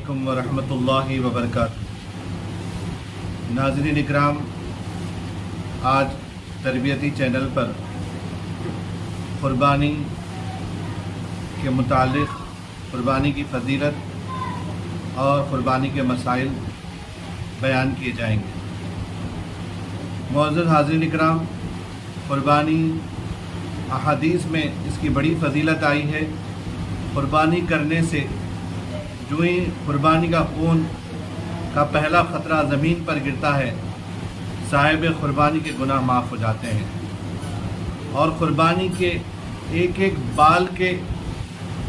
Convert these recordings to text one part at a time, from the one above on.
علیکم ورحمۃ اللہ وبرکاتہ۔ ناظرین اکرام، آج تربیتی چینل پر قربانی کے متعلق قربانی کی فضیلت اور قربانی کے مسائل بیان کیے جائیں گے۔ معزز حاضرین اکرام، قربانی احادیث میں اس کی بڑی فضیلت آئی ہے۔ قربانی کرنے سے جو ہی قربانی کا خون کا پہلا خطرہ زمین پر گرتا ہے، صاحب قربانی کے گناہ معاف ہو جاتے ہیں، اور قربانی کے ایک ایک بال کے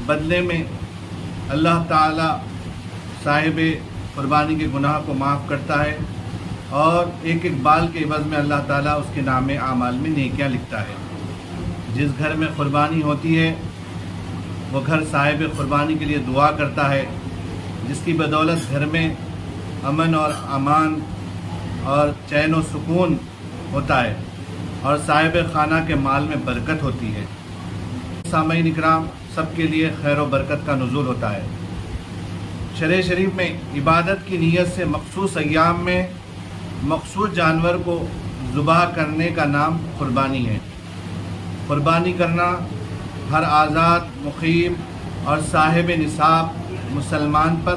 بدلے میں اللہ تعالی صاحب قربانی کے گناہ کو معاف کرتا ہے، اور ایک ایک بال کے عوض میں اللہ تعالیٰ اس کے نام اعمال میں نیکیاں لکھتا ہے۔ جس گھر میں قربانی ہوتی ہے وہ گھر صاحب قربانی کے لیے دعا کرتا ہے، جس کی بدولت گھر میں امن اور امان اور چین و سکون ہوتا ہے، اور صاحب خانہ کے مال میں برکت ہوتی ہے۔ سامعین اکرام، سب کے لیے خیر و برکت کا نزول ہوتا ہے۔ شرع شریف میں عبادت کی نیت سے مخصوص ایام میں مخصوص جانور کو ذبح کرنے کا نام قربانی ہے۔ قربانی کرنا ہر آزاد، مقیم اور صاحب نصاب مسلمان پر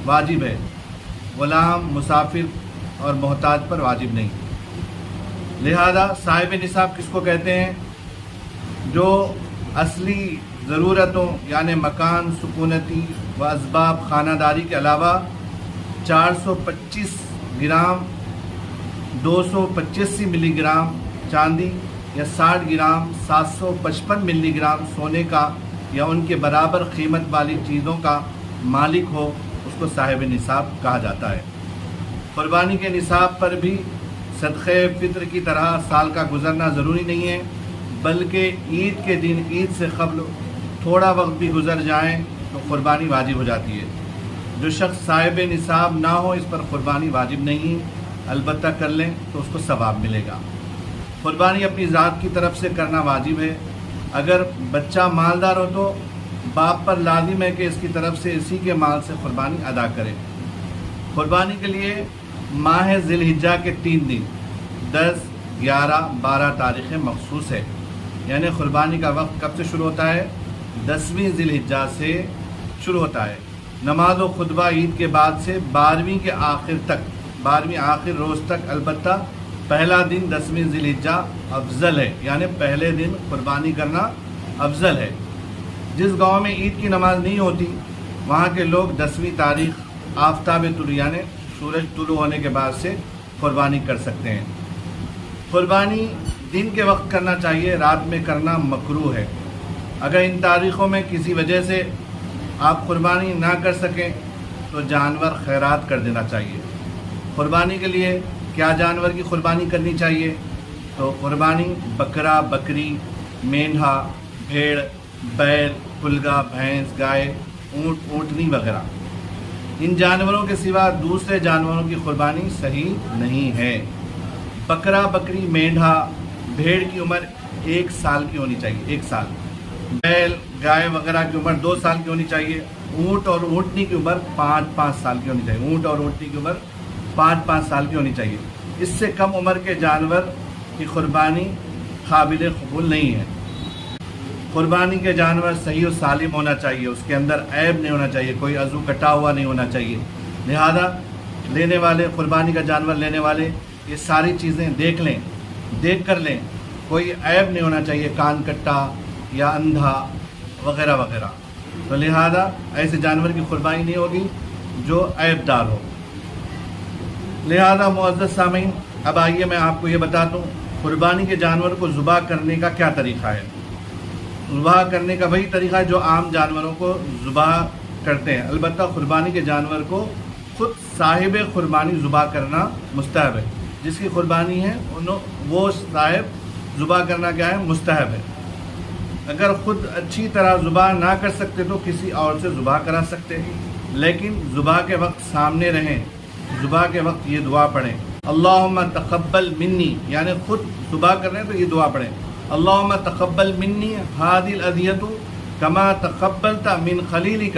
واجب ہے، غلام، مسافر اور محتاج پر واجب نہیں۔ لہذا صاحب نصاب کس کو کہتے ہیں؟ جو اصلی ضرورتوں یعنی مکان، سکونتی و اسباب خانہ داری کے علاوہ 425 گرام 285 ملی گرام چاندی یا 60 گرام 755 ملی گرام سونے کا یا ان کے برابر قیمت والی چیزوں کا مالک ہو، اس کو صاحب نصاب کہا جاتا ہے۔ قربانی کے نصاب پر بھی صدقہ فطر کی طرح سال کا گزرنا ضروری نہیں ہے، بلکہ عید کے دن، عید سے قبل تھوڑا وقت بھی گزر جائیں تو قربانی واجب ہو جاتی ہے۔ جو شخص صاحب نصاب نہ ہو، اس پر قربانی واجب نہیں، البتہ کر لیں تو اس کو ثواب ملے گا۔ قربانی اپنی ذات کی طرف سے کرنا واجب ہے۔ اگر بچہ مالدار ہو تو باپ پر لازم ہے کہ اس کی طرف سے اسی کے مال سے قربانی ادا کرے۔ قربانی کے لیے ماہ ذی الحجہ کے 3 دن 10، 11، 12 تاریخیں مخصوص ہے، یعنی قربانی کا وقت کب سے شروع ہوتا ہے؟ 10ویں ذی الحجہ سے شروع ہوتا ہے۔ نماز و خطبہ عید کے بعد سے 12ویں کے آخر تک، 12ویں آخر روز تک، البتہ پہلا دن 10ویں ذی الحجہ افضل ہے، یعنی پہلے دن قربانی کرنا افضل ہے۔ جس گاؤں میں عید کی نماز نہیں ہوتی، وہاں کے لوگ 10ویں تاریخ آفتاب طلوع یعنی سورج طلوع ہونے کے بعد سے قربانی کر سکتے ہیں۔ قربانی دن کے وقت کرنا چاہیے، رات میں کرنا مکروہ ہے۔ اگر ان تاریخوں میں کسی وجہ سے آپ قربانی نہ کر سکیں تو جانور خیرات کر دینا چاہیے۔ قربانی کے لیے کیا جانور کی قربانی کرنی چاہیے؟ تو قربانی بکرا، بکری، مینڈھا، بھیڑ، بیل، کلگا، بھینس، گائے، اونٹ، اونٹنی وغیرہ۔ ان جانوروں کے سوا دوسرے جانوروں کی قربانی صحیح نہیں ہے۔ بکرا، بکری، مینڈھا، بھیڑ کی عمر 1 سال کی ہونی چاہیے، 1 سال۔ بیل، گائے وغیرہ کی عمر 2 سال کی ہونی چاہیے۔ اونٹ اور اونٹنی کی عمر 5 سال کی ہونی چاہیے۔ اونٹ اور اونٹنی کی عمر 5 سال کی ہونی چاہیے۔ اس سے کم عمر کے جانور کی قربانی قابل قبول نہیں ہے۔ قربانی کے جانور صحیح و سالم ہونا چاہیے، اس کے اندر عیب نہیں ہونا چاہیے، کوئی عضو کٹا ہوا نہیں ہونا چاہیے۔ لہذا لینے والے، قربانی کا جانور لینے والے، یہ ساری چیزیں دیکھ کر لیں، کوئی عیب نہیں ہونا چاہیے، کان کٹا یا اندھا وغیرہ وغیرہ۔ تو لہذا ایسے جانور کی قربانی نہیں ہوگی جو عیب دار ہو۔ لہذا معزز سامعین، اب آئیے میں آپ کو یہ بتا دوں قربانی کے جانور کو ذبح کرنے کا کیا طریقہ ہے۔ ذبح کرنے کا وہی طریقہ ہے جو عام جانوروں کو ذبح کرتے ہیں، البتہ قربانی کے جانور کو خود صاحب قربانی ذبح کرنا مستحب ہے۔ جس کی قربانی ہے وہ صاحب ذبح کرنا کیا ہے؟ مستحب ہے۔ اگر خود اچھی طرح ذبح نہ کر سکتے تو کسی اور سے ذبح کرا سکتے ہیں، لیکن ذبح کے وقت سامنے رہیں، ذبح کے وقت یہ دعا پڑھیں، اللہم تقبل منی، یعنی خود ذبح کر رہے ہیں تو یہ دعا پڑھیں، اللہم تقبل منی هذه الأضحیۃ کما تقبلت من خلیلک